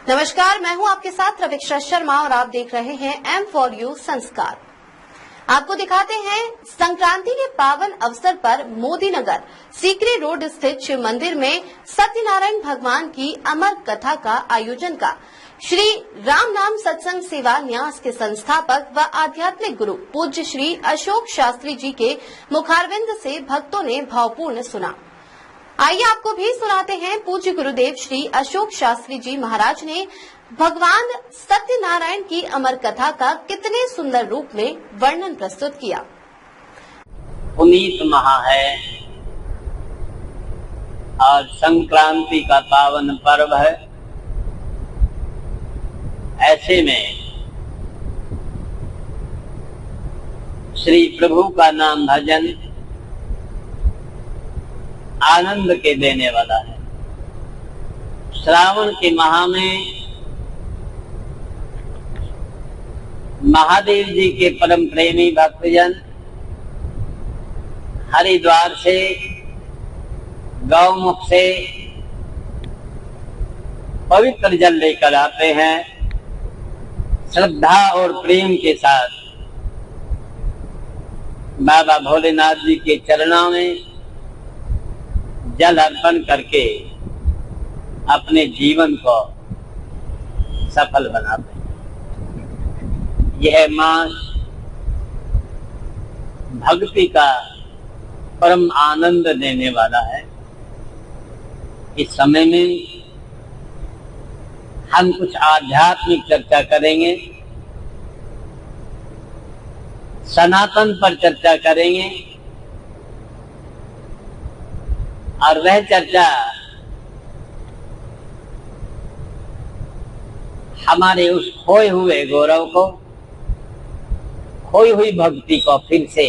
नमस्कार, मैं हूं आपके साथ रविक्षा शर्मा और आप देख रहे हैं M4U संस्कार। आपको दिखाते हैं संक्रांति के पावन अवसर पर मोदी नगर सीकरी रोड स्थित शिव मंदिर में सत्यनारायण भगवान की अमर कथा का आयोजन का श्री राम नाम सत्संग सेवा न्यास के संस्थापक व आध्यात्मिक गुरु पूज्य श्री अशोक शास्त्री जी के मुखारविंद से भक्तों ने भावपूर्ण सुना। आइए आपको भी सुनाते हैं पूज्य गुरुदेव श्री अशोक शास्त्री जी महाराज ने भगवान सत्यनारायण की अमर कथा का कितने सुंदर रूप में वर्णन प्रस्तुत किया। पुनीत महा है आज संक्रांति का पावन पर्व है। ऐसे में श्री प्रभु का नाम भजन आनंद के देने वाला है। श्रावण के माह में महादेव जी के परम प्रेमी भक्तजन हरिद्वार से गौमुख से पवित्र जल लेकर आते हैं। श्रद्धा और प्रेम के साथ बाबा भोलेनाथ जी के चरणों में जल अर्पण करके अपने जीवन को सफल बनाते हैं। यह मास भक्ति का परम आनंद देने वाला है। इस समय में हम कुछ आध्यात्मिक चर्चा करेंगे, सनातन पर चर्चा करेंगे और वह चर्चा हमारे उस खोए हुए गौरव को, खोई हुई भक्ति को फिर से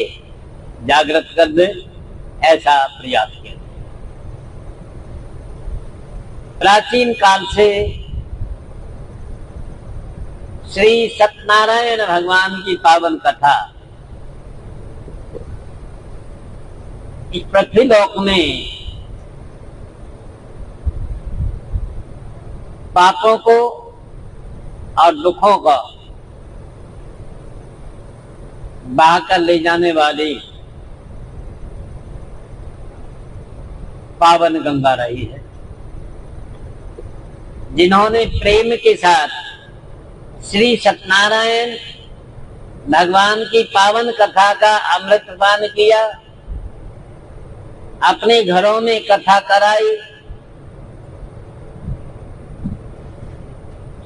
जागृत कर दे, ऐसा प्रयास किया। प्राचीन काल से श्री सत्यनारायण भगवान की पावन कथा इस पृथ्वी लोक में पापों को और दुखों को बहाकर ले जाने वाली पावन गंगा रही है। जिन्होंने प्रेम के साथ श्री सत्यनारायण भगवान की पावन कथा का अमृतपान किया, अपने घरों में कथा कराई,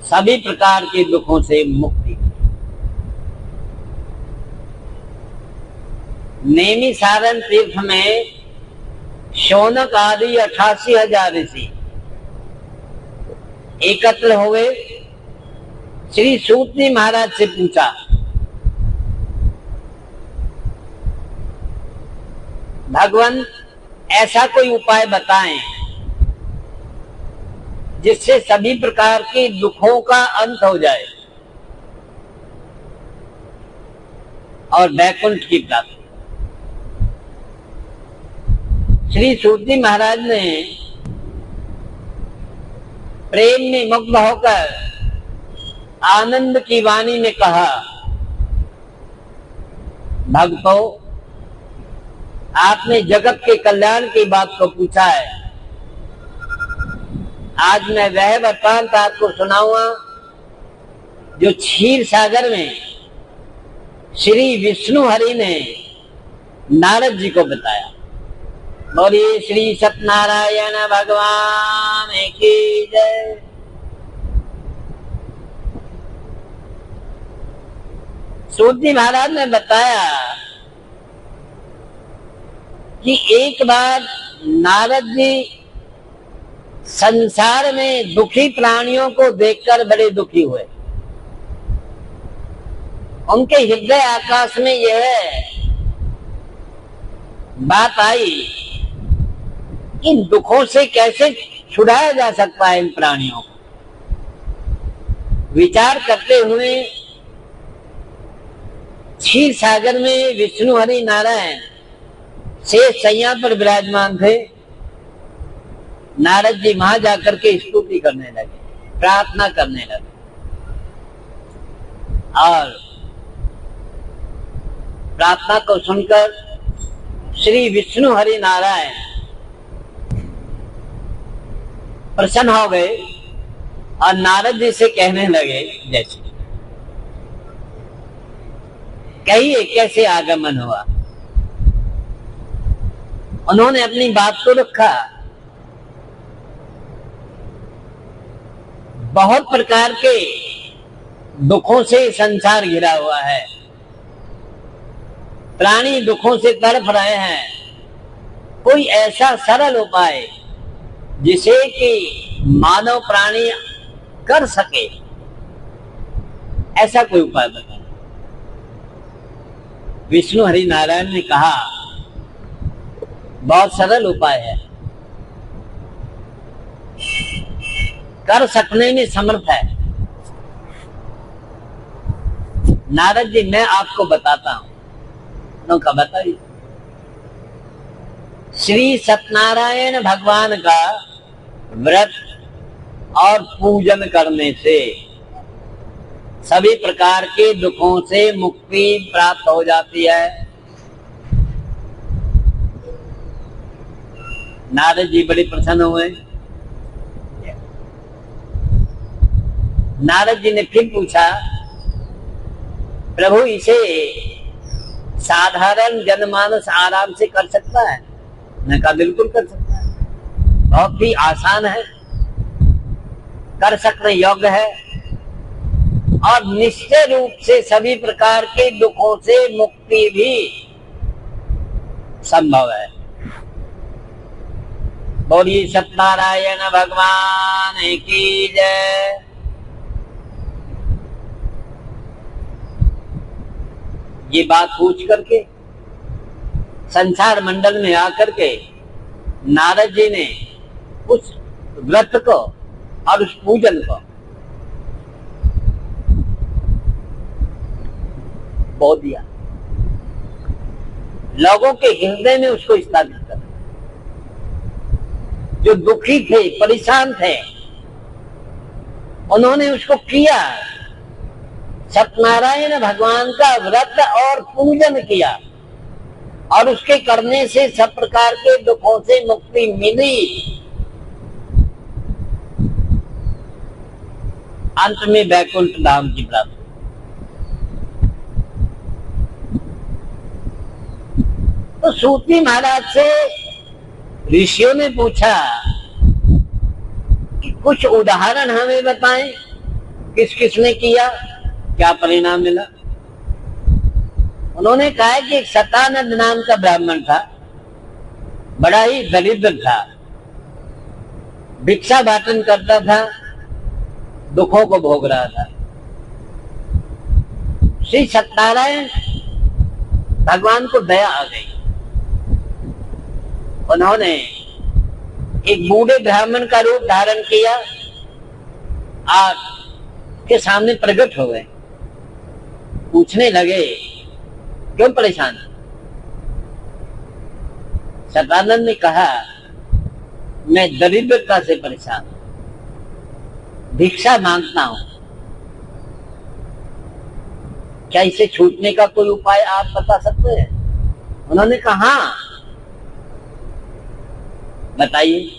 सभी प्रकार के दुखों से मुक्ति। नेमी सारण तीर्थ में शौनक आदि 88,000 ऋषि एकत्र हुए। श्री सूत जी महाराज से पूछा, भगवान ऐसा कोई उपाय बताएं जिससे सभी प्रकार के दुखों का अंत हो जाए और वैकुंठ की प्राप्ति। श्री सूत जी महाराज ने प्रेम में मुग्ध होकर आनंद की वाणी में कहा, भक्तों, आपने जगत के कल्याण की बात को पूछा है। आज मैं वह वृत्तांत आपको सुनाऊंगा जो क्षीर सागर में श्री विष्णु हरि ने नारद जी को बताया। बोलिए श्री सत्यनारायण भगवान की जय। सूत जी महाराज ने बताया कि एक बार नारद जी संसार में दुखी प्राणियों को देखकर बड़े दुखी हुए। उनके हृदय आकाश में यह बात आई, इन दुखों से कैसे छुड़ाया जा सकता है इन प्राणियों को। विचार करते हुए क्षीर सागर में विष्णु हरि नारायण शेष शैया पर विराजमान थे। नारद जी वहां जाकर के स्तुति करने लगे, प्रार्थना करने लगे और प्रार्थना को सुनकर श्री विष्णु हरि नारायण प्रसन्न हो गए और नारद जी से कहने लगे, जैसे कहिए कैसे आगमन हुआ। उन्होंने अपनी बात को रखा। बहुत प्रकार के दुखों से संसार घिरा हुआ है, प्राणी दुखों से तड़प रहे हैं। कोई ऐसा सरल उपाय जिसे कि मानव प्राणी कर सके, ऐसा कोई उपाय बताओ। विष्णु हरि नारायण ने कहा, बहुत सरल उपाय है, कर सकने में समर्थ है। नारद जी मैं आपको बताता हूं। उनका बताइए। श्री सत्यनारायण भगवान का व्रत और पूजन करने से सभी प्रकार के दुखों से मुक्ति प्राप्त हो जाती है। नारद जी बड़े प्रसन्न हुए। नारद जी ने फिर पूछा, प्रभु इसे साधारण जनमानस आराम से कर सकता है? मैंने कहा बिल्कुल कर सकता है, बहुत ही आसान है, कर सकने योग्य है और निश्चय रूप से सभी प्रकार के दुखों से मुक्ति भी संभव है। बोलिए सत्यनारायण भगवान की जय। ये बात पूछ करके संसार मंडल में आकर के नारद जी ने उस व्रत को और उस पूजन को बो दिया, लोगों के हृदय में उसको स्थापित कर। जो दुखी थे, परेशान थे, उन्होंने उसको किया, सत्यनारायण भगवान का व्रत और पूजन किया और उसके करने से सब प्रकार के दुखों से मुक्ति मिली। अंत में वैकुंठ धाम की प्राप्ति। तो सूती महाराज से ऋषियों ने पूछा कि कुछ उदाहरण हमें बताएं, किस किसने किया, क्या परिणाम मिला। उन्होंने कहा कि एक सतानंद नाम का ब्राह्मण था, बड़ा ही दरिद्र था, भिक्षा बाटन करता था, दुखों को भोग रहा था। श्री सत्यनारायण भगवान को दया आ गई। उन्होंने एक बूढ़े ब्राह्मण का रूप धारण किया, आप के सामने प्रकट हो गए। पूछने लगे, क्यों परेशान? सतानंद ने कहा, मैं दरिद्रता से परेशान, भिक्षा मांगता हूं, क्या इसे छूटने का कोई उपाय आप बता सकते हैं? उन्होंने कहा, हाँ बताइए।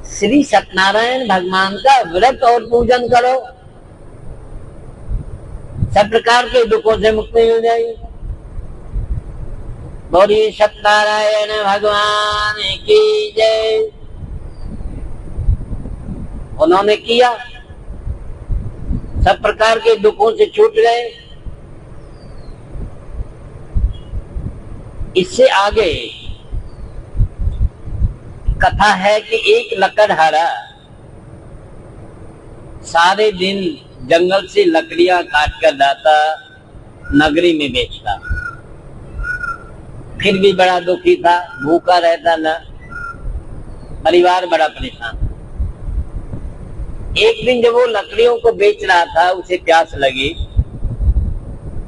श्री सत्यनारायण भगवान का व्रत और पूजन करो, सब प्रकार के दुखों से मुक्ति मिल जाएगी। बोलिए सत्यनारायण भगवान की जय। उन्होंने किया, सब प्रकार के दुखों से छूट गए। इससे आगे कथा है कि एक लकड़हारा सारे दिन जंगल से लकड़ियां काट कर लाता, नगरी में बेचता, फिर भी बड़ा दुखी था, भूखा रहता न, परिवार बड़ा परेशान। एक दिन जब वो लकड़ियों को बेच रहा था, उसे प्यास लगी,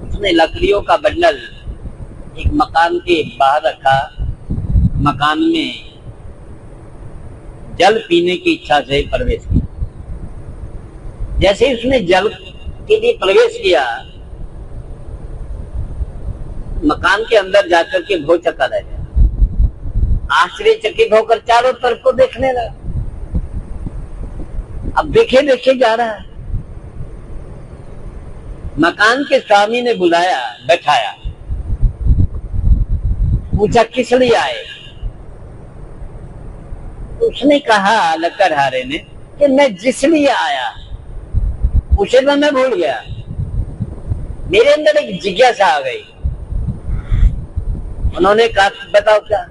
उसने लकड़ियों का बंडल एक मकान के बाहर रखा। मकान में जल पीने की इच्छा से प्रवेश किया। जैसे ही उसने जल के लिए प्रवेश किया, मकान के अंदर जाकर के भौचक्का रह गया। आश्चर्यचकित होकर चारों तरफ को देखने लगा। अब देखे देखे जा रहा है। मकान के स्वामी ने बुलाया, बैठाया, पूछा किस लिए आए? उसने कहा लकड़हारे ने कि मैं जिस लिए आया उसे तो मैं भूल गया, मेरे अंदर एक जिज्ञासा आ गई। उन्होंने कहा बताओ क्या,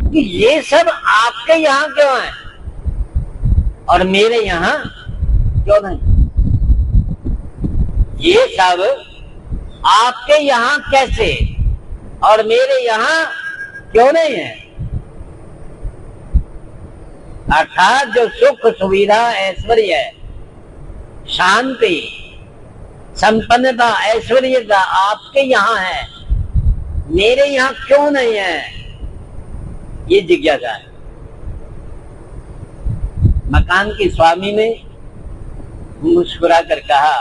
कि ये सब आपके यहां क्यों है और मेरे यहां क्यों नहीं? ये सब आपके यहां कैसे और मेरे यहां क्यों नहीं है? अर्थात जो सुख सुविधा ऐश्वर्य शांति संपन्नता ऐश्वर्यता आपके यहां है, मेरे यहां क्यों नहीं है? ये जिज्ञासा है। मकान के स्वामी ने मुस्कुरा कर कहा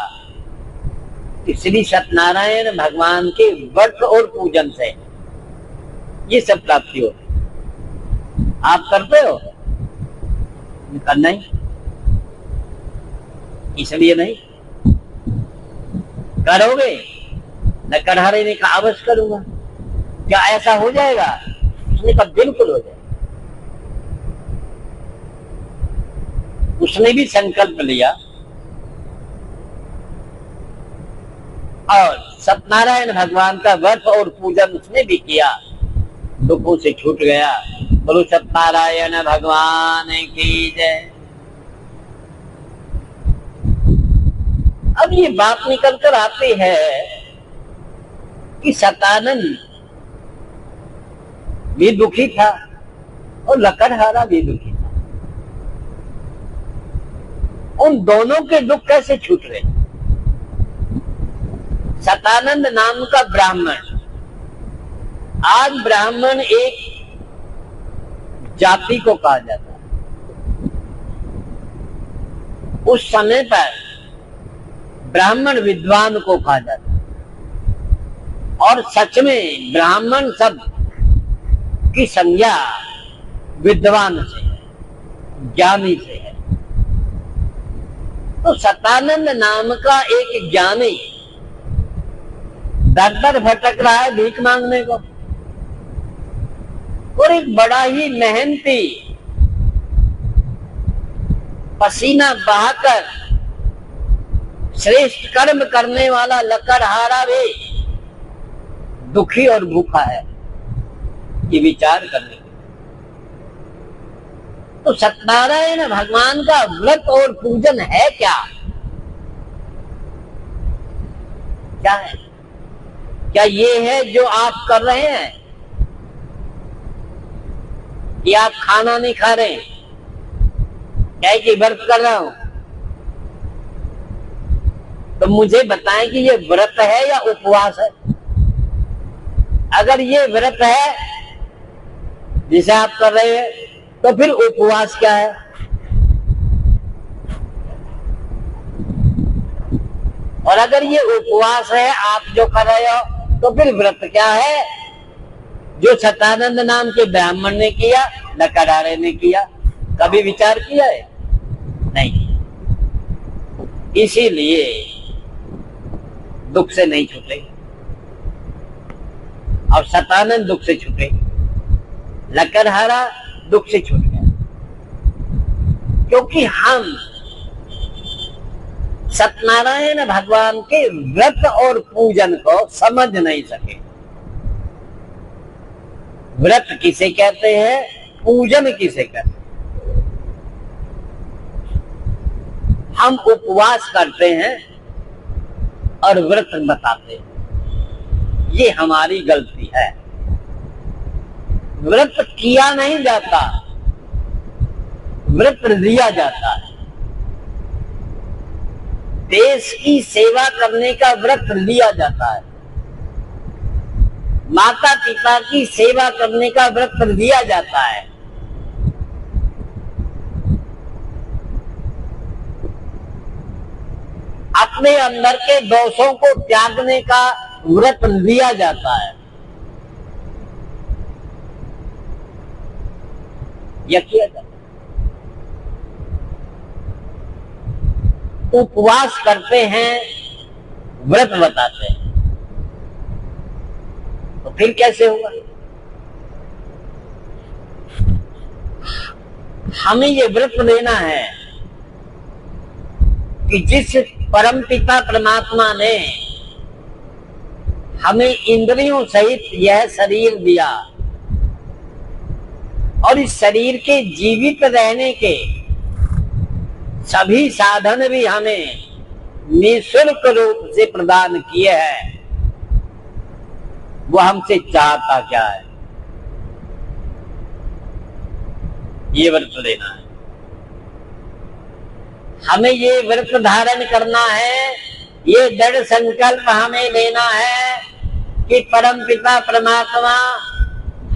कि श्री सत्यनारायण भगवान के व्रत और पूजन से ये सब प्राप्ति हो। आप करते हो? करना ही, इसलिए नहीं करोगे? लकड़हारे ने कहा अवश्य करूंगा। क्या ऐसा हो जाएगा? उसने कहा बिल्कुल हो जाएगा। उसने भी संकल्प लिया और सत्यनारायण भगवान का व्रत और पूजन उसने भी किया, दुखों से छूट गया। बोलो सत्यनारायण भगवान की जय। अब ये बात निकल कर आती है कि सतानंद भी दुखी था और लकड़हारा भी दुखी था। उन दोनों के दुख कैसे छूट रहे? सतानंद नाम का ब्राह्मण, आज ब्राह्मण एक जाति को कहा जाता है। उस समय पर ब्राह्मण विद्वान को कहा जाता है और सच में ब्राह्मण शब्द की संज्ञा विद्वान से है, ज्ञानी से है। तो सतानंद नाम का एक ज्ञानी दर दर भटक रहा है भीख मांगने को, और एक बड़ा ही मेहनती पसीना बहाकर श्रेष्ठ कर्म करने वाला लकड़हारा भी दुखी और भूखा है। ये विचार करने के तो सत्यनारायण भगवान का व्रत और पूजन है क्या? क्या है? क्या ये है जो आप कर रहे हैं कि आप खाना नहीं खा रहे, क्या कि व्रत कर रहा हूं? तो मुझे बताएं कि ये व्रत है या उपवास है? अगर ये व्रत है जिसे आप कर रहे हैं तो फिर उपवास क्या है? और अगर ये उपवास है आप जो कर रहे हो तो फिर व्रत क्या है जो सतानंद नाम के ब्राह्मण ने किया, लकड़हारे ने किया? कभी विचार किया है? नहीं। इसीलिए दुख से नहीं छूटे और सतानंद दुख से छूटे, लकड़हारा दुख से छूट गया, क्योंकि हम सत्यनारायण भगवान के व्रत और पूजन को समझ नहीं सके। व्रत किसे कहते हैं, पूजन किसे कहते हैं? हम उपवास करते हैं और व्रत बताते हैं, ये हमारी गलती है। व्रत किया नहीं जाता, व्रत लिया जाता है। देश की सेवा करने का व्रत लिया जाता है, माता पिता की सेवा करने का व्रत लिया जाता है। अपने अंदर के दोषों को त्यागने का व्रत लिया जाता है। यह किया जाता है। उपवास करते हैं, व्रत बताते हैं, तो फिर कैसे होगा? हमें ये व्रत लेना है कि जिस परमपिता परमात्मा ने हमें इंद्रियों सहित यह शरीर दिया और इस शरीर के जीवित रहने के सभी साधन भी हमें निःशुल्क रूप से प्रदान किए हैं, वो हमसे चाहता क्या है? ये व्रत लेना है। हमें ये व्रत धारण करना है, ये दृढ़ संकल्प हमें लेना है कि परम पिता परमात्मा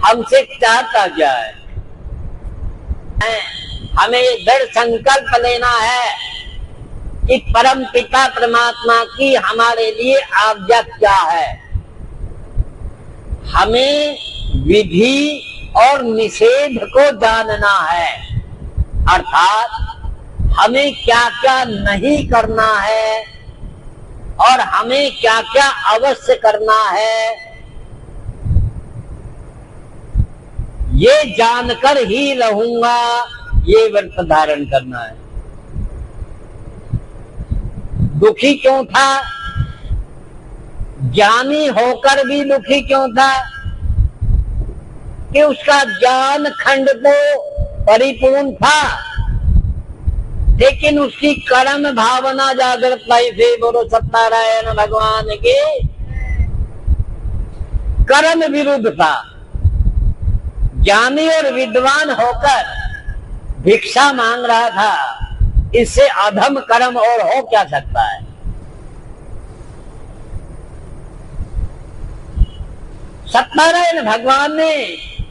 हमसे चाहता क्या है। हमें ये दृढ़ संकल्प लेना है कि परम पिता परमात्मा की हमारे लिए आज्ञा क्या है। हमें विधि और निषेध को जानना है, अर्थात हमें क्या क्या नहीं करना है और हमें क्या क्या अवश्य करना है, ये जानकर ही रहूंगा, ये व्रत धारण करना है। दुखी क्यों था? ज्ञानी होकर भी दुखी क्यों था? कि उसका ज्ञान खंड तो परिपूर्ण था, लेकिन उसकी कर्म भावना जागृत नहीं थी। बोलो सत्यनारायण भगवान के। कर्म विरुद्ध था। ज्ञानी और विद्वान होकर भिक्षा मांग रहा था, इससे अधम कर्म और हो क्या सकता है? सत्यनारायण भगवान ने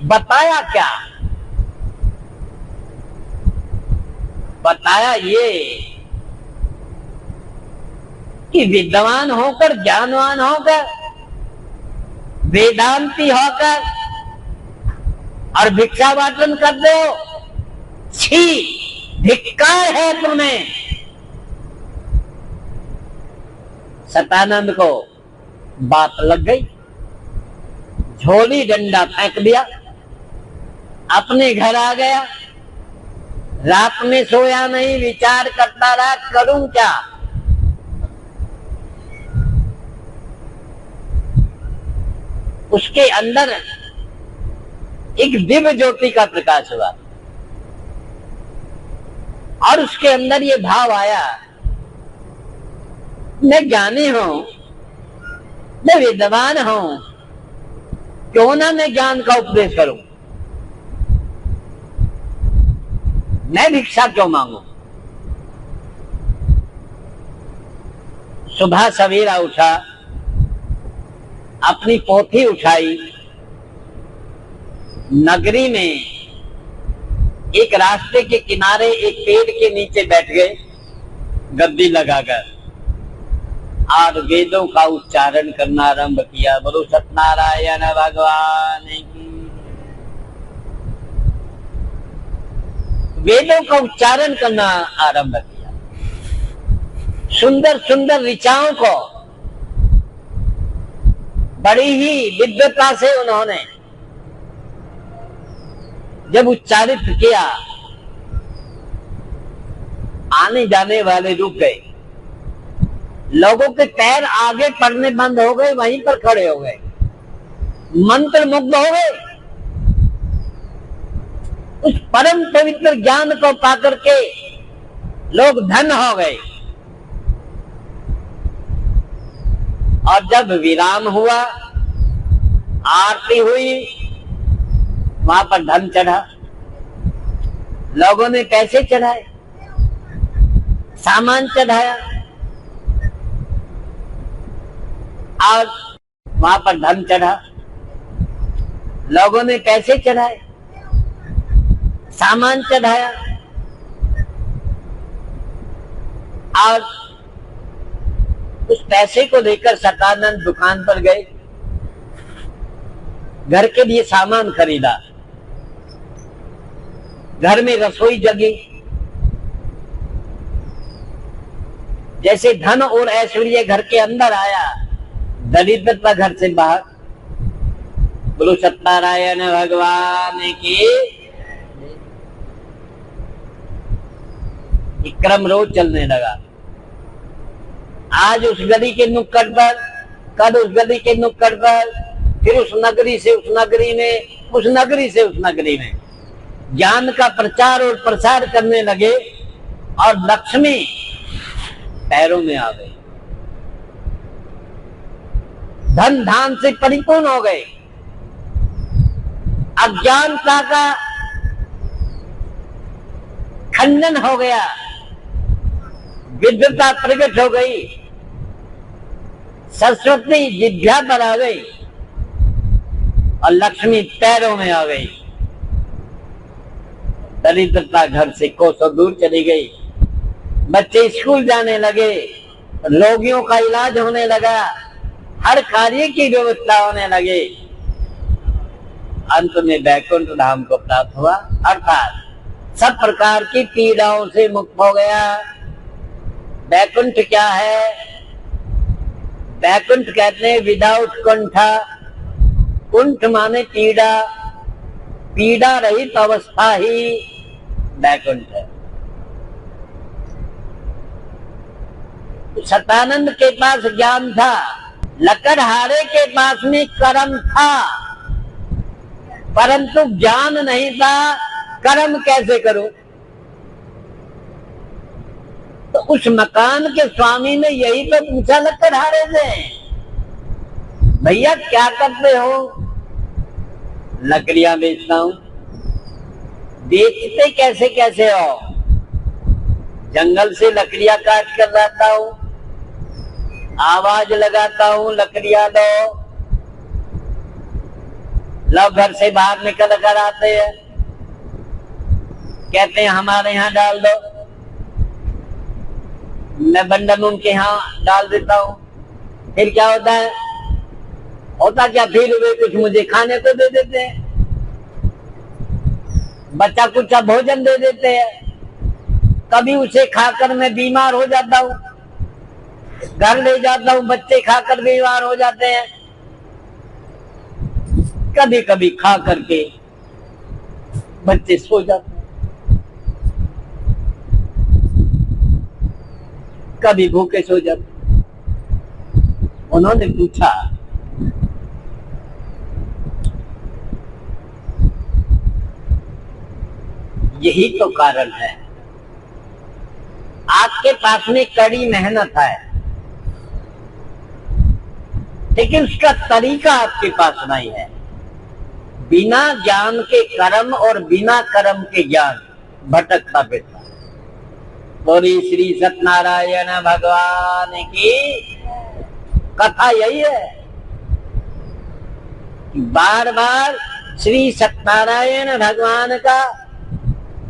बताया क्या? बताया ये कि विद्वान होकर, ज्ञानवान होकर, वेदांती होकर और भिक्षा वाटन कर दो, छी, धिक्कार है तुम्हें। सतानंद को बात लग गई, झोली डंडा फेंक दिया, अपने घर आ गया। रात में सोया नहीं, विचार करता रहा करूं क्या। उसके अंदर एक दिव्य ज्योति का प्रकाश हुआ और उसके अंदर ये भाव आया, मैं ज्ञानी हूं, मैं विद्वान हूं, क्यों ना मैं ज्ञान का उपदेश करूं, मैं भिक्षा क्यों मांगू। सुबह सवेरा उठा, अपनी पोथी उठाई, नगरी में एक रास्ते के किनारे एक पेड़ के नीचे बैठ गए, गद्दी लगाकर, और वेदों का उच्चारण करना आरंभ किया। बोलो सत्यनारायण भगवान की। वेदों का उच्चारण करना आरंभ किया। सुंदर सुंदर ऋचाओं को बड़ी ही विद्वता से उन्होंने जब उच्चारित किया, आने जाने वाले रुक गए, लोगों के पैर आगे पड़ने बंद हो गए, वहीं पर खड़े हो गए, मंत्र मुग्ध हो गए। उस परम पवित्र ज्ञान को पाकर के लोग धन्य हो गए। और जब विराम हुआ, आरती हुई, वहां पर धन चढ़ा। लोगों ने पैसे चढ़ाए, सामान चढ़ाया, और वहां पर धन चढ़ा। लोगों ने पैसे चढ़ाए, सामान चढ़ाया, और उस पैसे को लेकर सतानंद दुकान पर गए, घर के लिए सामान खरीदा, घर में रसोई जगी। जैसे धन और ऐश्वर्य घर के अंदर आया, दरिद्रता घर से बाहर। बोलो सत्यनारायण भगवान की। क्रम रोज चलने लगा। आज उस गली के नुक्कड़ पर, कल उस गली के नुक्कड़ पर, फिर उस नगरी से उस नगरी में, उस नगरी से उस नगरी में ज्ञान का प्रचार और प्रसार करने लगे और लक्ष्मी पैरों में आ गई, धन धान से परिपूर्ण हो गए। अज्ञानता का खंडन हो गया, विद्वता प्रकट हो गई, सरस्वती जिभ्या पर आ गई और लक्ष्मी पैरों में आ गई। दरिद्रता घर से कोसों दूर चली गई। बच्चे स्कूल जाने लगे, रोगियों का इलाज होने लगा, हर कार्य की व्यवस्था होने लगे। अंत में वैकुंठ धाम को प्राप्त हुआ, अर्थात सब प्रकार की पीड़ाओं से मुक्त हो गया। वैकुंठ क्या है? वैकुंठ कहते हैं विदाउट कुंठा। कुंठ माने पीड़ा, पीड़ा रहित अवस्था ही वैकुंठ है। सतानंद के पास ज्ञान था, लकड़हारे के पास में कर्म था, परंतु ज्ञान नहीं था। कर्म कैसे करूं? तो उस मकान के स्वामी ने यही तो पूछा लकड़हारे से, भैया क्या करते हो? लकड़ियां बेचता हूं। बेचते कैसे कैसे हो? जंगल से लकड़ियां काट कर लाता हूं, आवाज लगाता हूं, लकड़ियां लो घर से बाहर निकल कर आते हैं, कहते हैं हमारे यहाँ डाल दो, मैं बंडल उनके यहाँ डाल देता हूँ। फिर क्या होता है? होता क्या, फिर वे कुछ मुझे खाने को दे देते हैं, बच्चा कुछ भोजन दे देते हैं। कभी उसे खाकर मैं बीमार हो जाता हूँ, घर ले जाता हूँ, बच्चे खाकर बीमार हो जाते हैं। कभी कभी खा करके बच्चे सो जाते हैं, कभी भूखे सो जाते हैं। उन्होंने पूछा, यही तो कारण है, आपके पास में कड़ी मेहनत है, लेकिन उसका तरीका आपके पास नहीं है। बिना ज्ञान के कर्म और बिना कर्म के ज्ञान भटकता फिरता। बोली श्री सत्यनारायण भगवान की। कथा यही है, बार बार श्री सत्यनारायण भगवान का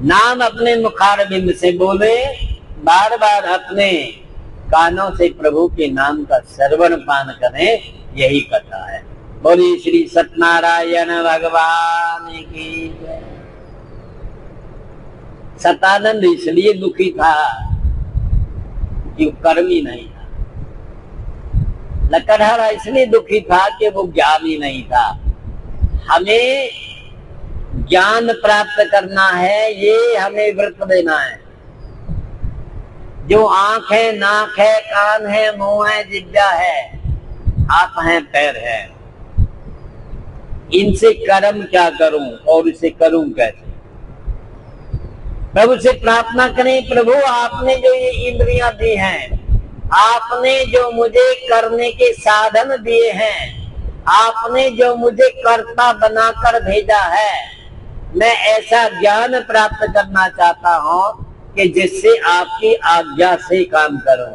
नाम अपने मुखारबिंद से बोले, बार बार अपने कानों से प्रभु के नाम का श्रवण पान करें, यही कथा है। बोली श्री सत्यनारायण भगवान की। सतानंद इसलिए दुखी था कि कर्मी नहीं था, लकड़हारा इसलिए दुखी था कि वो ज्ञानी नहीं था। हमें ज्ञान प्राप्त करना है, ये हमें व्रत देना है। जो आंख है, नाक है, कान है, मुंह है, जिह्वा है, हाथ है, पैर है, इनसे कर्म क्या करूं और इसे करूं कैसे? प्रभु से प्रार्थना करें, प्रभु आपने जो ये इंद्रियां दी हैं, आपने जो मुझे करने के साधन दिए हैं, आपने जो मुझे कर्ता बनाकर भेजा है, मैं ऐसा ज्ञान प्राप्त करना चाहता हूं कि जिससे आपकी आज्ञा से काम करूं,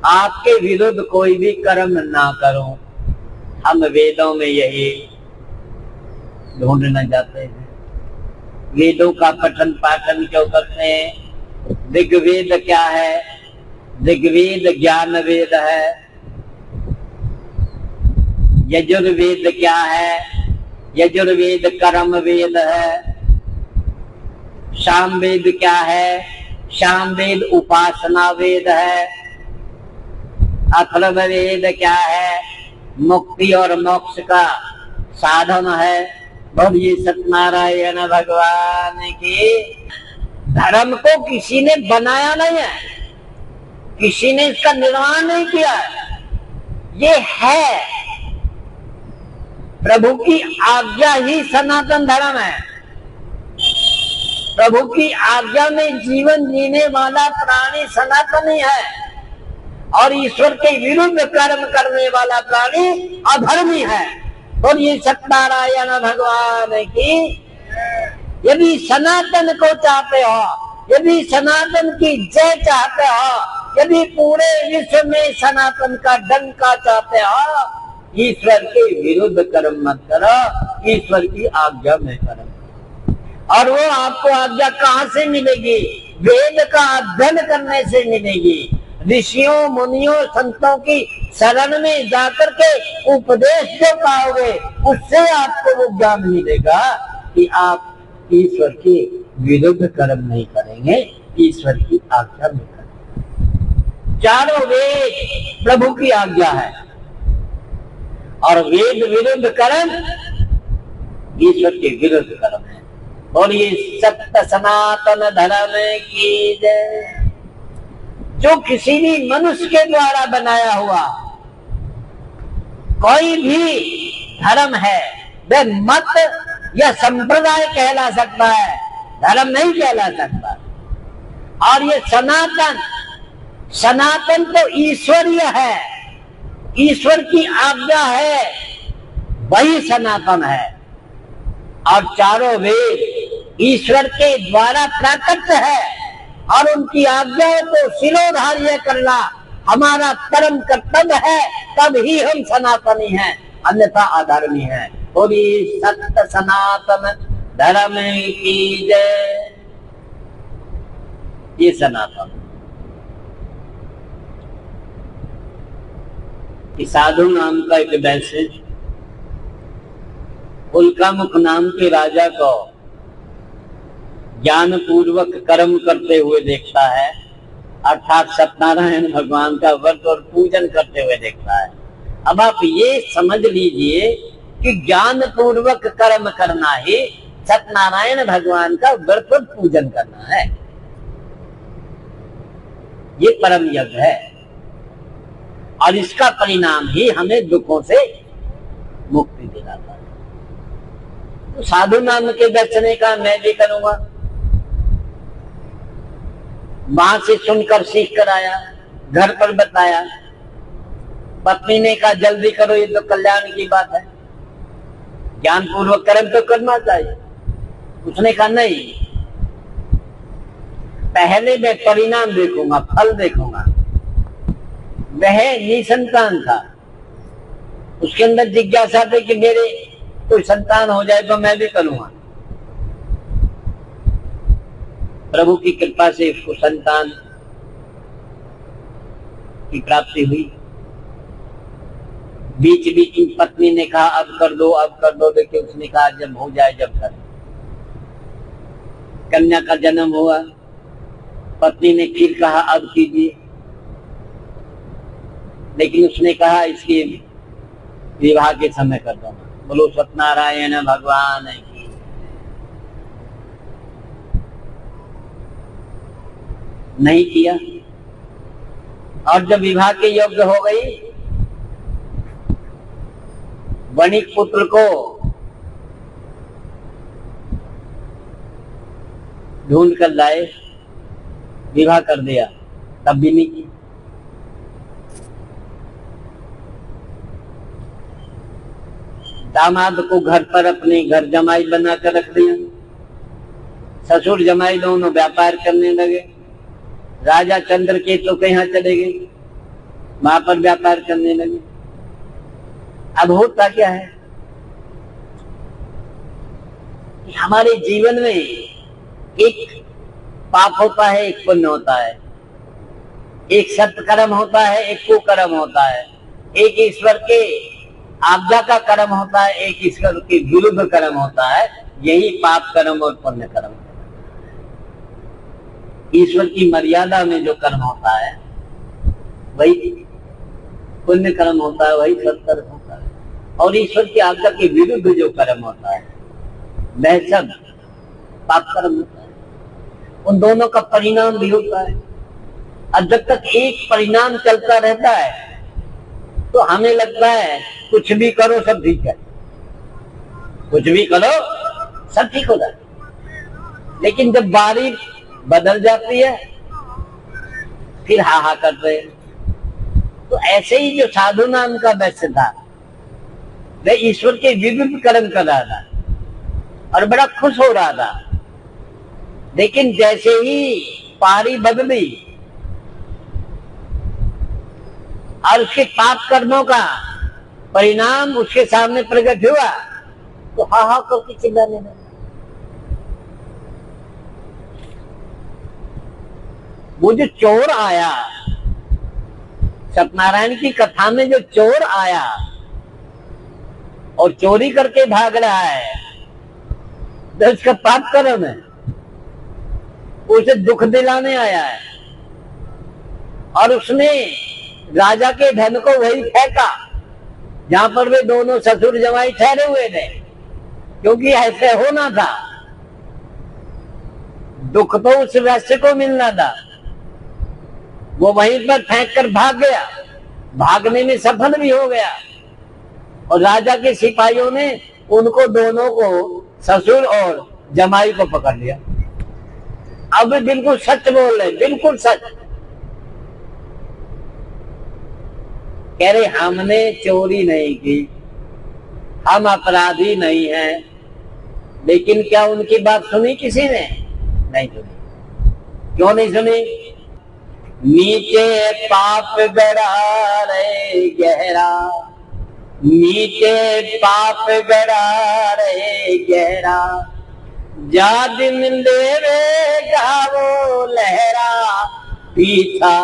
आपके विरुद्ध कोई भी कर्म ना करूं। हम वेदों में यही ढूंढना चाहते हैं। वेदों का पठन पाठन क्यों करते हैं? ऋग्वेद क्या है, ऋग्वेद ज्ञान वेद है, यजुर्वेद क्या है, यजुर्वेद कर्म वेद है, सामवेद क्या है, सामवेद उपासना वेद है, अथर्ववेद क्या है, मुक्ति और मोक्ष का साधन है। बोलिए सत्यनारायण भगवान की। धर्म को किसी ने बनाया नहीं है, किसी ने इसका निर्माण नहीं किया, ये है प्रभु की आज्ञा ही सनातन धर्म है। प्रभु की आज्ञा में जीवन जीने वाला प्राणी सनातनी है और ईश्वर के विरुद्ध कर्म करने वाला प्राणी अधर्मी है। और ये सत्यनारायण भगवान की। यदि सनातन को चाहते हो, यदि सनातन की जय चाहते हो, यदि पूरे विश्व में सनातन का डंका चाहते हो, ईश्वर के विरुद्ध कर्म मत करो, ईश्वर की आज्ञा में कर्म। और वो आपको आज्ञा कहाँ से मिलेगी? वेद का अध्ययन करने से मिलेगी। ऋषियों मुनियों संतों की शरण में जाकर के उपदेश जो पाओगे, उससे आपको वो ज्ञान मिलेगा कि आप ईश्वर के विरुद्ध कर्म नहीं करेंगे, ईश्वर की आज्ञा में करेंगे। चारों वेद प्रभु की आज्ञा है और वेद विरुद्ध कर्म ईश्वर के विरुद्ध कर्म है। और ये सत्य सनातन धर्म की जय। जो किसी भी मनुष्य के द्वारा बनाया हुआ कोई भी धर्म है, वह मत या संप्रदाय कहला सकता है, धर्म नहीं कहला सकता। और ये सनातन, सनातन तो ईश्वरीय है, ईश्वर की आज्ञा है, वही सनातन है। और चारों वेद ईश्वर के द्वारा प्राकट्य है और उनकी आज्ञाओं को शिरोधार्य करना हमारा परम कर्तव्य है, तब ही हम सनातनी हैं, अन्यथा अधर्मी हैं। और ये सत्य सनातन धर्म की जय। ये सनातन साधु नाम का एक वैश्य उल्कामुख नाम के राजा को ज्ञान पूर्वक कर्म करते हुए देखता है, अर्थात सत्यनारायण भगवान का व्रत और पूजन करते हुए देखता है। अब आप ये समझ लीजिए कि ज्ञान पूर्वक कर्म करना ही सत्यनारायण भगवान का व्रत और पूजन करना है। ये परम यज्ञ है और इसका परिणाम ही हमें दुखों से मुक्ति दिलाता है। तो साधु नाम के दर्शने का मैं भी करूंगा, वहां से सुनकर सीख कर आया, घर पर बताया। पत्नी ने कहा जल्दी करो, ये तो कल्याण की बात है, ज्ञान पूर्वक कर्म तो करना चाहिए। उसने कहा नहीं, पहले मैं परिणाम देखूंगा, फल देखूंगा। वह निसंतान था, उसके अंदर जिज्ञासा थी कि मेरे कोई संतान हो जाए तो मैं भी करूंगा। प्रभु की कृपा से उसको संतान की प्राप्ति हुई। बीच बीच में पत्नी ने कहा अब कर दो, अब कर दो, लेकिन उसने कहा जब हो जाए जब कर। कन्या का जन्म हुआ, पत्नी ने फिर कहा अब कीजिए, लेकिन उसने कहा इसके विवाह के समय कर दो। बोलो सत्यनारायण भगवान की। नहीं किया और जब विवाह के योग्य हो गई, वणिक पुत्र को ढूंढ कर लाए, विवाह कर दिया, तब भी नहीं की। दामाद को घर पर अपने घर जमाई बना कर रख दिया। ससुर जमाई दोनों व्यापार करने लगे। राजा चंद्रकेतु के यहाँ चले गए, वहां पर व्यापार करने लगे। अब होता क्या है कि हमारे जीवन में एक पाप होता है, एक पुण्य होता है। एक सत्य कर्म होता है, एक कुकर्म होता है। एक ईश्वर के आज्ञा का कर्म होता है, एक ईश्वर के विरुद्ध कर्म होता है। यही पाप कर्म और पुण्य कर्म। ईश्वर की मर्यादा में जो कर्म होता है वही पुण्य कर्म होता है, वही सत्कर्म होता है। और ईश्वर की आज्ञा के विरुद्ध जो कर्म होता है वह सब पाप कर्म होता है। उन दोनों का परिणाम भी होता है। और जब तक एक परिणाम चलता रहता है तो हमें लगता है कुछ भी करो सब ठीक है, कुछ भी करो सब ठीक हो जाए। लेकिन जब बारी बदल जाती है फिर हा करते हैं। तो ऐसे ही जो साधु नाम का वैश्य था वह ईश्वर के विरुद्ध कर्म कर रहा था और बड़ा खुश हो रहा था। लेकिन जैसे ही पारी बदली और उसके पाप कर्मों का परिणाम उसके सामने प्रकट हुआ तो हा करके चिल्लाने लगा। वो जो चोर आया, सत्यनारायण की कथा में जो चोर आया और चोरी करके भाग रहा है तो उसका पाप कर्म है, उसे दुख दिलाने आया है। और उसने राजा के धन को वही फेंका जहां पर वे दोनों ससुर जमाई ठहरे हुए थे, क्योंकि ऐसे होना था। दुख तो उस वैश्य को मिलना था। वो वहीं पर फेंक कर भाग गया, भागने में सफल भी हो गया। और राजा के सिपाहियों ने उनको दोनों को, ससुर और जमाई को पकड़ लिया। अब बिल्कुल सच बोल रहे, बिल्कुल सच कह रहे, हमने चोरी नहीं की, हम अपराधी नहीं हैं। लेकिन क्या उनकी बात सुनी किसी ने? नहीं सुनी। क्यों नहीं सुनी? नीचे पाप गड़ा रे गहरा, नीचे पाप गड़ा रे गहरा, जा दिन लेवेगा वो लहरा, पीछा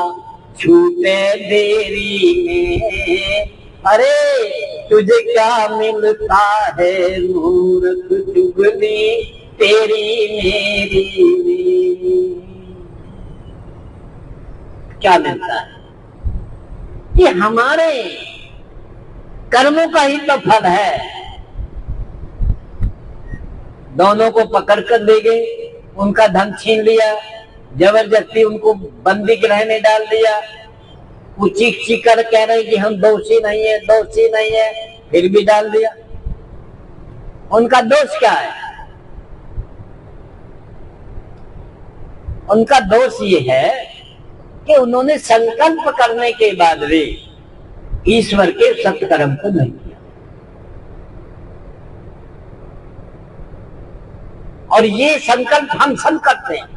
छूटे देरी में। अरे तुझे क्या मिलता है मूर्ख चुगली तेरी मेरी में? क्या मिलता है? ये हमारे कर्मों का ही तो फल है। दोनों को पकड़ कर ले गए, उनका धन छीन लिया, जबरदस्ती उनको बंदी गृह में डाल दिया। वो चीख चीख कर कह रहे कि हम दोषी नहीं है, दोषी नहीं है, फिर भी डाल दिया। उनका दोष क्या है? उनका दोष ये है कि उन्होंने संकल्प करने के बाद भी ईश्वर के सत्कर्म को नहीं किया। और ये संकल्प हम सब करते हैं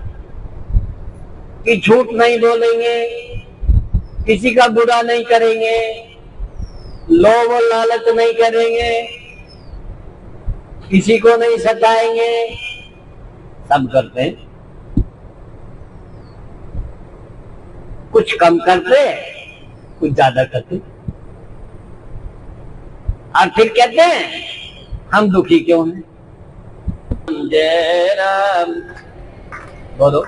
कि झूठ नहीं बोलेंगे, किसी का बुरा नहीं करेंगे, लोभ और लालच नहीं करेंगे, किसी को नहीं सताएंगे। सब करते हैं। कुछ कम करते, कुछ ज्यादा करते। और फिर कहते हैं हम दुखी क्यों हैं? जय राम बोलो।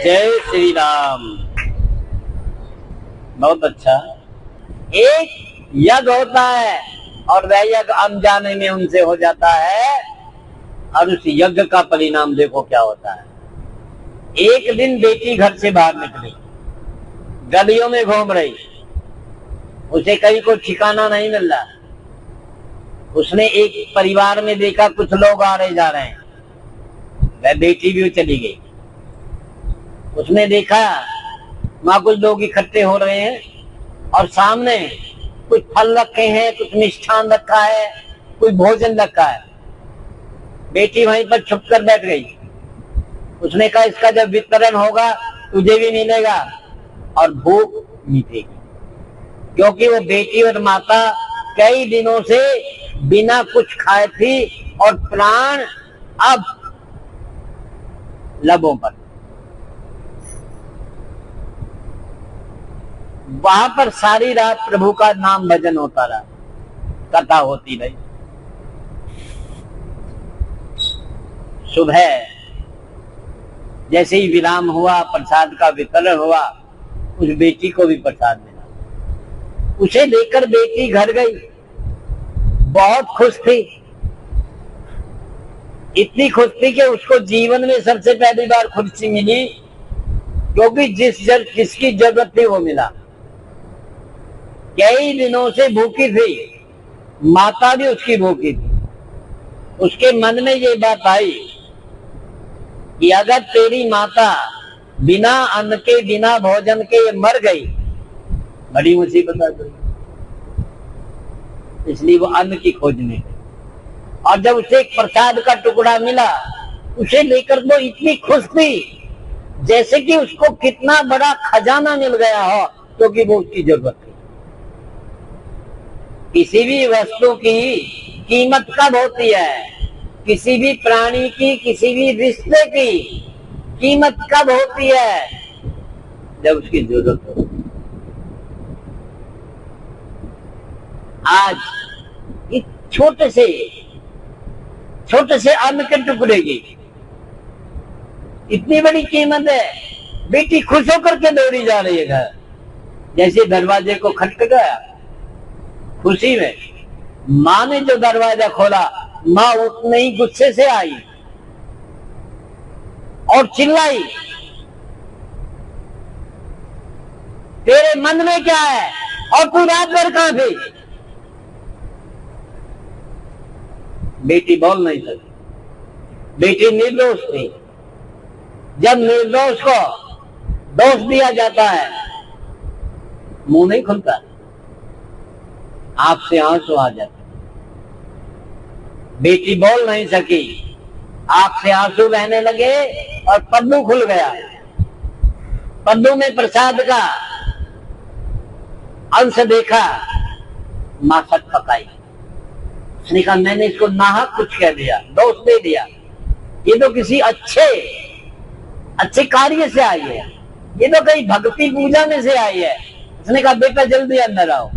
जय श्री राम। बहुत अच्छा। एक यज्ञ होता है और वह यज्ञ अनजाने में उनसे हो जाता है, और उस यज्ञ का परिणाम देखो क्या होता है। एक दिन बेटी घर से बाहर निकली, गलियों में घूम रही, उसे कहीं कोई ठिकाना नहीं मिल रहा। उसने एक परिवार में देखा कुछ लोग आ रहे जा रहे हैं, वह बेटी भी चली गई। उसने देखा वहां कुछ लोग इकट्ठे हो रहे हैं और सामने कुछ फल रखे हैं, कुछ मिष्ठान रखा है, कुछ भोजन रखा है। बेटी वहीं पर छुप कर बैठ गई। उसने कहा इसका जब वितरण होगा तुझे भी मिलेगा और भूख मिटेगी, क्योंकि वो बेटी और माता कई दिनों से बिना कुछ खाए थी और प्राण अब लबों पर। वहां पर सारी रात प्रभु का नाम भजन होता रहा, कथा होती रही। सुबह जैसे ही विराम हुआ, प्रसाद का वितरण हुआ, उस बेटी को भी प्रसाद मिला। उसे लेकर बेटी घर गई, बहुत खुश थी। इतनी खुश थी कि उसको जीवन में सबसे पहली बार खुशी मिली, क्योंकि जिसकी जरूरत थी वो मिला। कई दिनों से भूखी थी, माता भी उसकी भूखी थी। उसके मन में ये बात आई कि अगर तेरी माता बिना अन्न के, बिना भोजन के मर गई, बड़ी मुसीबत आ गई। इसलिए वो अन्न की खोज में गई, और जब उसे एक प्रसाद का टुकड़ा मिला, उसे लेकर वो इतनी खुश थी जैसे कि उसको कितना बड़ा खजाना मिल गया हो, क्योंकि वो उसकी जरूरत थी। किसी भी वस्तु की कीमत कब होती है, किसी भी प्राणी की, किसी भी रिश्ते की कीमत कब होती है, जब उसकी जरूरत हो। आज इस छोटे से अन्न के टुकड़े की इतनी बड़ी कीमत है। बेटी खुश होकर के दौड़ी जा रही है घर, जैसे दरवाजे को खटखटाया खुशी में, माँ ने जो दरवाजा खोला, माँ उतने ही गुस्से से आई और चिल्लाई, तेरे मन में क्या है और तू रात भर कहां थी? बेटी बोल नहीं सकी, बेटी निर्दोष थी। जब निर्दोष को दोष दिया जाता है, मुंह नहीं खुलता, आंख से आंसू आ जाते। बेटी बोल नहीं सकी, आंख से आंसू बहने लगे और पल्लू खुल गया। पल्लू में प्रसाद का अंश देखा, मां सच पकाई। उसने कहा मैंने इसको नाहक कुछ कह दिया, दोष दे दिया, ये तो किसी अच्छे कार्य से आई है, ये तो कहीं भक्ति पूजा में से आई है। उसने कहा बेटा जल्दी अंदर आओ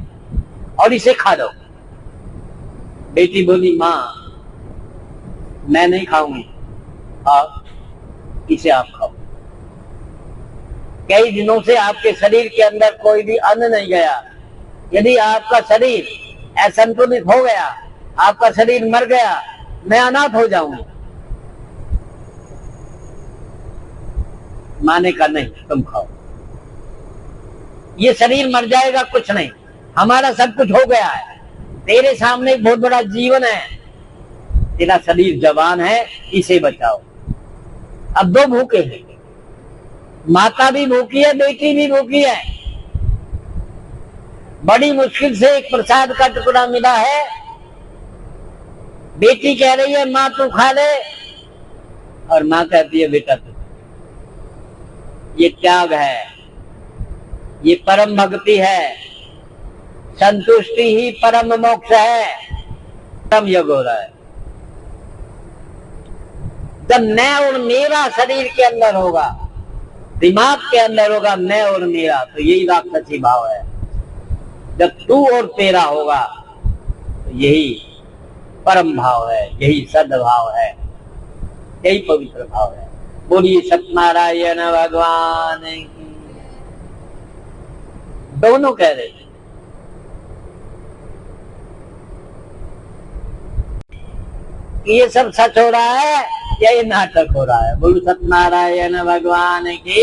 और इसे खा दो। बेटी बोली माँ मैं नहीं खाऊंगी, इसे आप खाओ। कई दिनों से आपके शरीर के अंदर कोई भी अन्न नहीं गया। यदि आपका शरीर असंतुलित हो गया, आपका शरीर मर गया, मैं अनाथ हो जाऊंगी। माँ ने कहा नहीं तुम खाओ, ये शरीर मर जाएगा कुछ नहीं, हमारा सब कुछ हो गया है, तेरे सामने एक बहुत बड़ा जीवन है, तेरा शरीर जवान है, इसे बचाओ। अब दो भूखे हैं, माता भी भूखी है, बेटी भी भूखी है। बड़ी मुश्किल से एक प्रसाद का टुकड़ा मिला है। बेटी कह रही है माँ तू खा ले, और माँ कहती है बेटा तू। ये त्याग है, ये परम भक्ति है, संतुष्टि ही परम मोक्ष है, परम योग हो रहा है। जब मैं और मेरा शरीर के अंदर होगा, दिमाग के अंदर होगा मैं और मेरा, तो यही राक्षसी भाव है। जब तू और तेरा होगा तो यही परम भाव है, यही सद्भाव है, यही पवित्र भाव है। बोलिए सत्यनारायण भगवान की। दोनों कह रहे थे। ये सब सच हो रहा है या ये नाटक हो रहा है? बोलो सत्यनारायण भगवान की।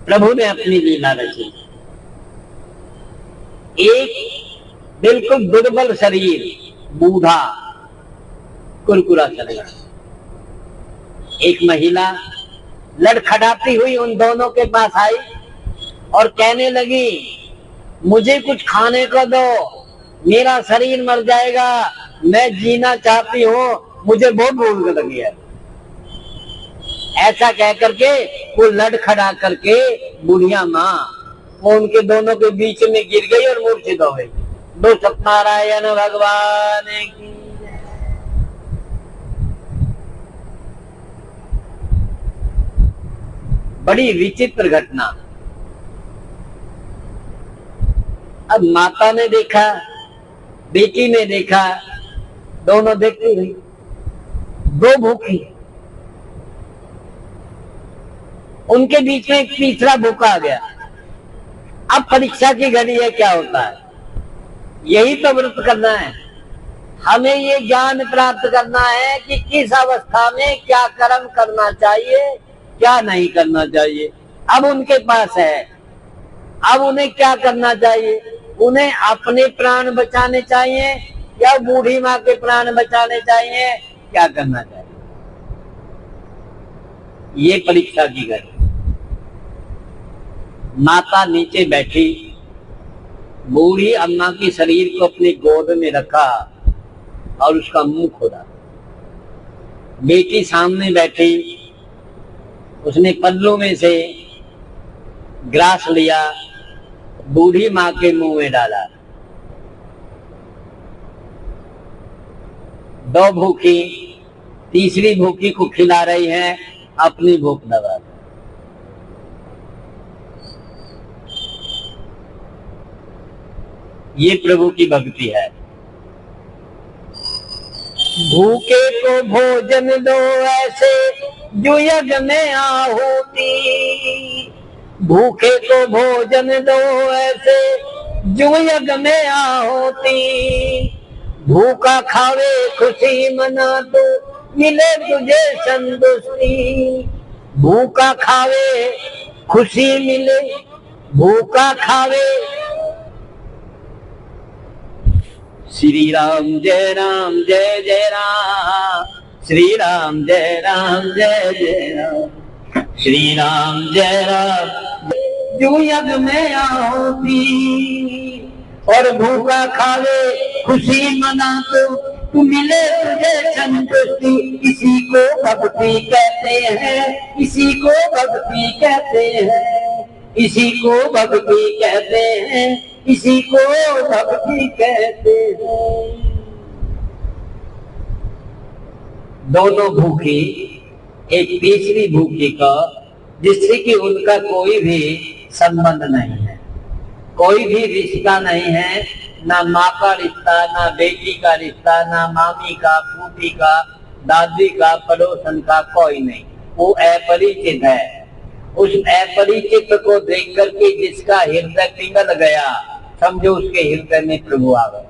प्रभु ने अपनी लीला रची। एक बिल्कुल दुर्बल शरीर, बूढ़ा कुरकुरा चलेगा, एक महिला लड़खड़ाती हुई उन दोनों के पास आई और कहने लगी, मुझे कुछ खाने को दो, मेरा शरीर मर जाएगा, मैं जीना चाहती हूँ, मुझे बहुत भूख लगी है। ऐसा कह करके वो लड़खड़ा करके बुढ़िया माँ वो उनके दोनों के बीच में गिर गई और मूर्छित हो गई। दो सत्यनारायण भगवान की। बड़ी विचित्र घटना। अब माता ने देखा, बेटी ने देखा, दोनों देखती रही, दो भूखी, उनके बीच में एक तीसरा भूखा आ गया। अब परीक्षा की घड़ी है, क्या होता है? यही तो व्रत करना है, हमें ये ज्ञान प्राप्त करना है कि किस अवस्था में क्या कर्म करना चाहिए, क्या नहीं करना चाहिए। अब उनके पास है, अब उन्हें क्या करना चाहिए? उन्हें अपने प्राण बचाने चाहिए या बूढ़ी माँ के प्राण बचाने चाहिए? क्या करना चाहिए? ये परीक्षा की घड़ी। माता नीचे बैठी, बूढ़ी अम्मा की शरीर को अपनी गोद में रखा और उसका मुंह खोदा। बेटी सामने बैठी, उसने पल्लू में से ग्रास लिया, बूढ़ी माँ के मुंह में डाला। दो भूखी तीसरी भूखी को खिला रही है, अपनी भूख दबा रही। ये प्रभु की भक्ति है। भूखे को भोजन दो ऐसे जो यज्ञ में आहुति, भूखे को भोजन दो ऐसे जो यज्ञ में आहुति, भूखा खावे खुशी मना तो मिले तुझे संतुष्टि, भूखा खावे खुशी मिले, भूखा खावे। श्री राम जय जय राम, श्री राम जय जय राम, श्री राम जय राम। जो यज्ञ में आहुति और भूखा खावे खुशी मना तो मिले तुझे संतुष्टि, इसी को भक्ति कहते हैं, इसी को भक्ति कहते हैं, इसी को भक्ति कहते हैं, इसी को भक्ति कहते हैं। दोनों भूखी, एक तीसरी भूखी का जिससे कि उनका कोई भी संबंध नहीं है, कोई भी रिश्ता नहीं है, ना माँ का रिश्ता, ना बेटी का रिश्ता, ना मामी का, फूफी का, दादी का, पड़ोसन का, कोई नहीं। वो अपरिचित है। उस अपरिचित को देख करके जिसका हृदय पिघल गया, समझो उसके हृदय में प्रभु आ गए।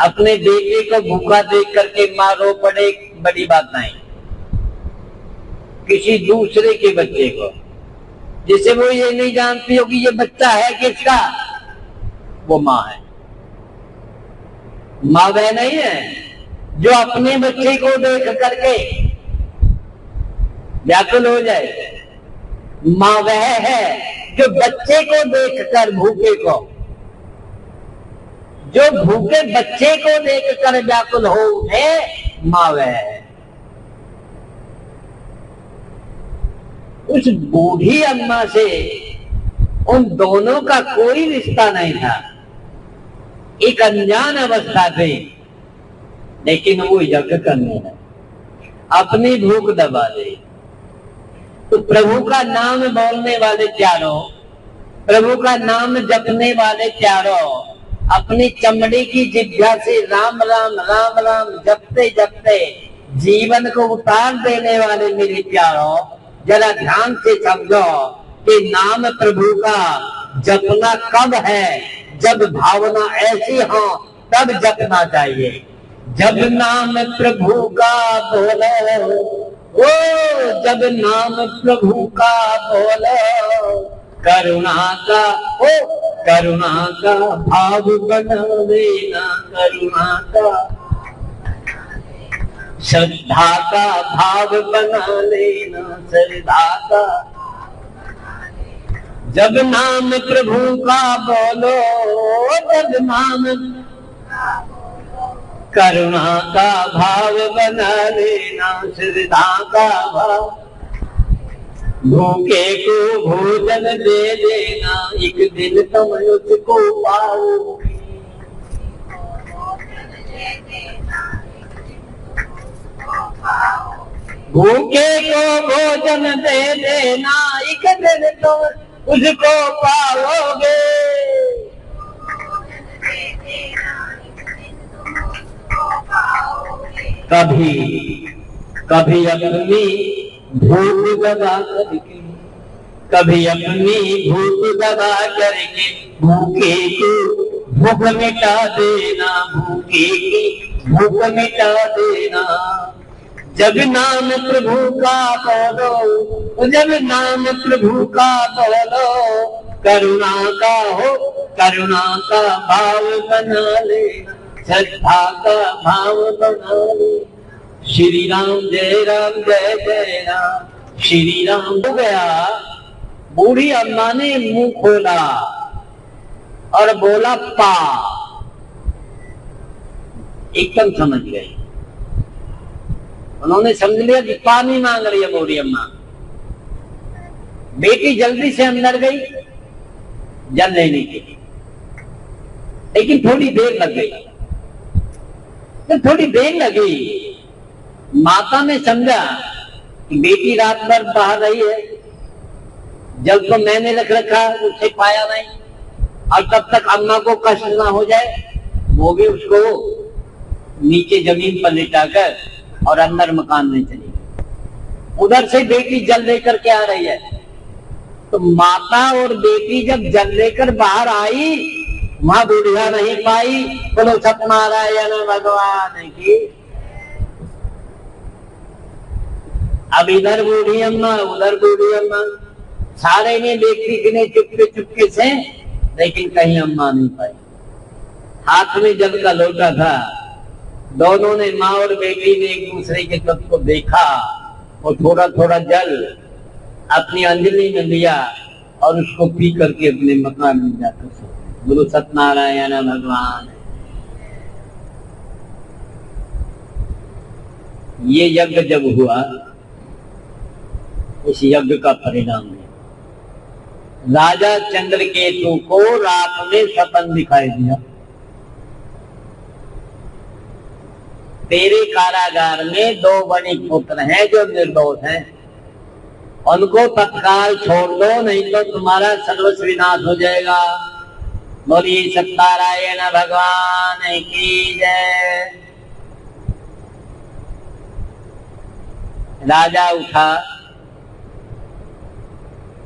अपने बेटे को भूखा देख करके माँ रो पड़े, बड़ी बात नहीं। किसी दूसरे के बच्चे को, जिसे वो ये नहीं जानती हो कि ये बच्चा है किसका, वो माँ है। माँ वह नहीं है जो अपने बच्चे को देख करके व्याकुल हो जाए। माँ वह है जो बच्चे को देखकर, भूखे को, जो भूखे बच्चे को देखकर व्याकुल हो उठे, माँ वह है। उस बूढ़ी अम्मा से उन दोनों का कोई रिश्ता नहीं था, एक अनजान अवस्था थी, लेकिन वो यज्ञ करने लगे, अपनी भूख दबा दी। तो प्रभु का नाम बोलने वाले चारों, प्रभु का नाम जपने वाले चारों, अपनी चमड़ी की जिभ्या से राम राम राम राम जपते जपते जीवन को उतार देने वाले मेरे प्यारों, जरा ध्यान से समझो कि नाम प्रभु का जपना कब है, जब भावना ऐसी हो तब जपना चाहिए। जब नाम प्रभु का बोलो, ओ जब नाम प्रभु का बोलो, करुणा का भाव बना देना, करुणा का श्रद्धा का भाव बना लेना, श्रद्धा का। जब नाम प्रभु का बोलो, जब नाम करुणा का भाव बना लेना, श्रद्धा का भाव। भूखे को भोजन दे देना, एक दिन तुम उसको पाओगे। भूखे को भोजन दे देना, एक दिन तुम उसको पाओगे। कभी कभी अपनी भूख दबा करके, कभी अपनी भूख दबा करके, भूखे की भूख मिटा देना, भूखे की भूख मिटा देना। जब नाम प्रभु का बोलो, जब नाम प्रभु का बोलो, करुणा का करुणा का भाव बना लेना, श्रद्धा का भाव बना लेना। श्री राम जय जय राम, श्री राम। हो गया, बूढ़ी अम्मा ने मुंह खोला और बोला पा। एकदम समझ गए, उन्होंने समझ लिया कि पानी मांग रही है बूढ़ी अम्मा। बेटी जल्दी से अंदर गई जल लेने के लिए, लेकिन थोड़ी देर लग गई। तो थोड़ी देर लगी, माता ने समझा कि बेटी रात भर बाहर रही है, जल तो मैंने रख रखा, उसे पाया नहीं, और तब तक अम्मा को कष्ट ना हो जाए, वो भी उसको नीचे जमीन पर लिटाकर और अंदर मकान में चली गई। उधर से बेटी जल लेकर के आ रही है, तो माता और बेटी जब जल लेकर बाहर आई, वहां बुढ़िया नहीं पाई। बोलो सत्यनारायण भगवान की। अब इधर बूढ़ी अम्मा, उधर बूढ़ी अम्मा, सारे ने देखती गिने चुपके चुपके से, लेकिन कहीं अम्मा नहीं पाई। हाथ में जल का लोटा था, दोनों ने, माँ और बेटी ने एक दूसरे के तत्व को देखा और थोड़ा थोड़ा जल अपनी अंजलि में लिया और उसको पी करके अपने मकान में जाकर सो। बोलो सत्यनारायण भगवान। ये यज्ञ जब हुआ, इस यज्ञ का परिणाम है, राजा चंद्रकेतु को रात में सपन दिखाई दिया। तेरे कारागार में 2 वणिक पुत्र हैं जो निर्दोष हैं, उनको तत्काल छोड़ दो, नहीं तो तुम्हारा सर्वस्व विनाश हो जाएगा। बोलिए सत्यनारायण भगवान की जय। राजा उठा,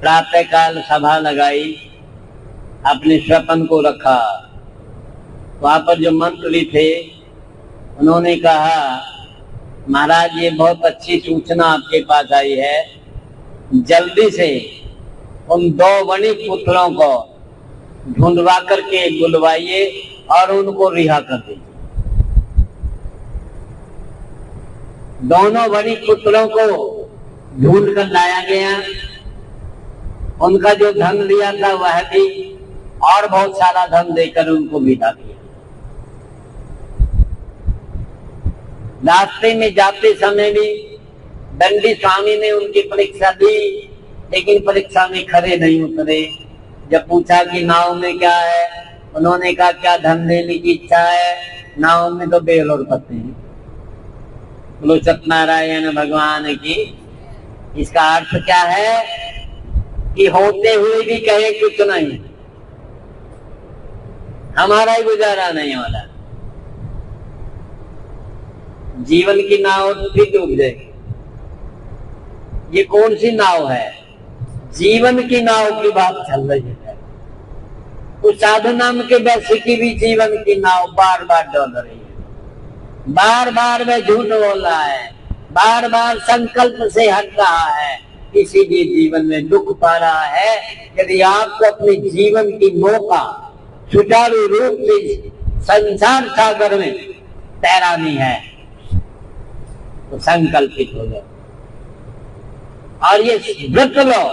प्रातःकाल सभा लगाई, अपने स्वपन को रखा। वहां पर जो मंत्री थे उन्होंने कहा, महाराज ये बहुत अच्छी सूचना आपके पास आई है, जल्दी से उन 2 वणिक पुत्रों को ढूंढवा करके बुलवाइए और उनको रिहा कर दीजिए। दोनों वणिक पुत्रों को ढूंढ कर लाया गया, उनका जो धन लिया था वह भी, और बहुत सारा धन देकर उनको विदा किया। रास्ते में जाते समय भी दंडी स्वामी ने उनकी परीक्षा दी, लेकिन परीक्षा में खरे नहीं उतरे। जब पूछा कि नाव में क्या है, उन्होंने कहा क्या धन लेने की इच्छा है, नाव में तो बेल और पत्ते हैं। बोलो सत्यनारायण भगवान की। इसका अर्थ क्या है कि होते हुए भी कहे कुछ नहीं, हमारा ही गुजारा नहीं हो रहा। जीवन की नाव फिर डूब जाएगी। ये कौन सी नाव है? जीवन की नाव की बात चल रही है। उस साधु नाम के व्यक्ति की भी जीवन की नाव बार बार डोल रही है। बार बार वह झूठ बोल रहा है, बार बार संकल्प से हट रहा है, इसीलिए जीवन में दुख पा रहा है। यदि आपको अपने जीवन की नौका सुचारू रूप से संसार सागर में तैरानी है तो संकल्पित हो जाओ और ये व्रत लो,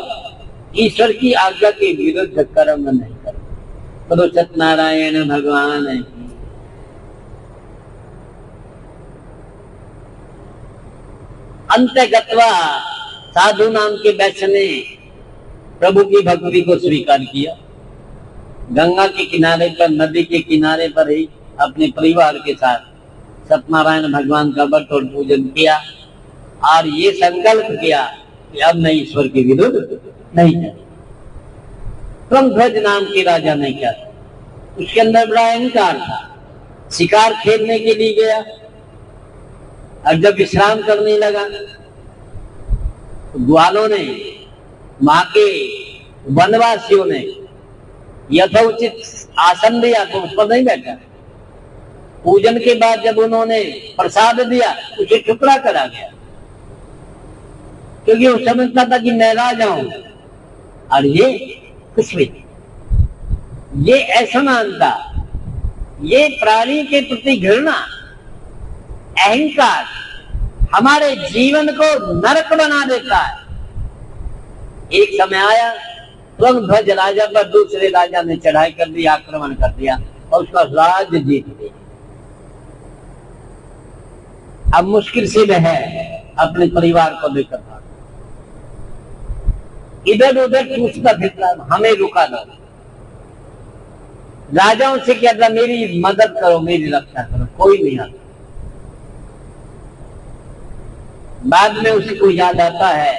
ईश्वर की आज्ञा के विरुद्ध कर्म नहीं करो। बोलो सत्यनारायण भगवान की। अंतगत्वा साधु नाम के वैश्य ने प्रभु की भक्ति को स्वीकार किया। गंगा के किनारे पर, नदी के किनारे पर ही अपने परिवार के साथ सत्यनारायण भगवान का व्रत और पूजन किया और ये संकल्प किया कि अब मैं ईश्वर के विरुद्ध नहीं है। ध्वज नाम के राजा ने क्या था, उसके अंदर बड़ा अहंकार था। शिकार खेलने के लिए गया और जब विश्राम करने लगा तो ग्वालों ने, मां के वनवासियों ने यथोचित आसन दिया तो उस पर नहीं बैठा। पूजन के बाद जब उन्होंने प्रसाद दिया उसे टुकड़ा करा गया, क्योंकि वो समझता था कि मैं राजा हूं और ये कुछ भी नहीं। ये ऐसा मानता, ये प्राणी के प्रति घृणा, अहंकार हमारे जीवन को नरक बना देता है। एक समय आया, ध्वज राजा पर दूसरे राजा ने चढ़ाई कर दी, आक्रमण कर दिया और उसका राज्य जीत लिया। अब मुश्किल से वह अपने परिवार को लेकर भागा, इधर उधर पूछता फिरता, हमें रुका दो। राजाओं से क्या था, मेरी मदद करो, मेरी रक्षा करो, कोई नहीं आता। बाद में उसको याद आता है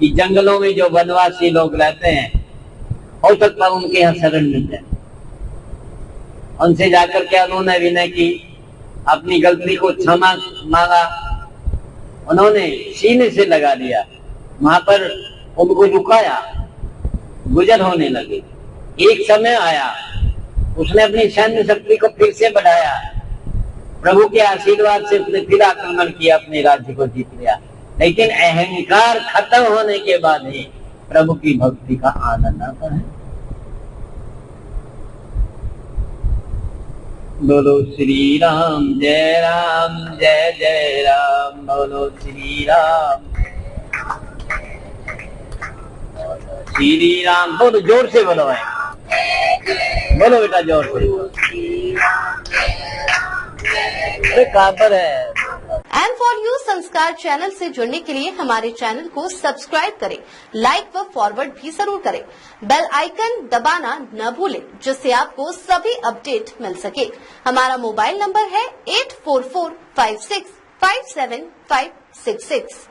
कि जंगलों में जो वनवासी लोग रहते हैं हो सकता है उनके यहाँ शरण मिल जाए। उनसे जाकर के उन्होंने विनय की, अपनी गलती को क्षमा मांगा, उन्होंने सीने से लगा दिया, वहां पर उनको रुकाया, गुजर होने लगे। एक समय आया, उसने अपनी सैन्य शक्ति को फिर से बढ़ाया, प्रभु के आशीर्वाद से उसने फिर आक्रमण किया, अपने राज्य को जीत लिया। लेकिन अहंकार खत्म होने के बाद ही प्रभु की भक्ति का आनंद आता है। बोलो श्री राम जय जय राम, बोलो श्री राम श्री राम। बोलो जोर से बोलो है, बोलो बेटा जोर से। अरे कहाँ पर है? M4U संस्कार चैनल से जुड़ने के लिए हमारे चैनल को सब्सक्राइब करें, लाइक व फॉरवर्ड भी जरूर करें। बेल आइकन दबाना न भूलें, जिससे आपको सभी अपडेट मिल सके। हमारा मोबाइल नंबर है 8445657566।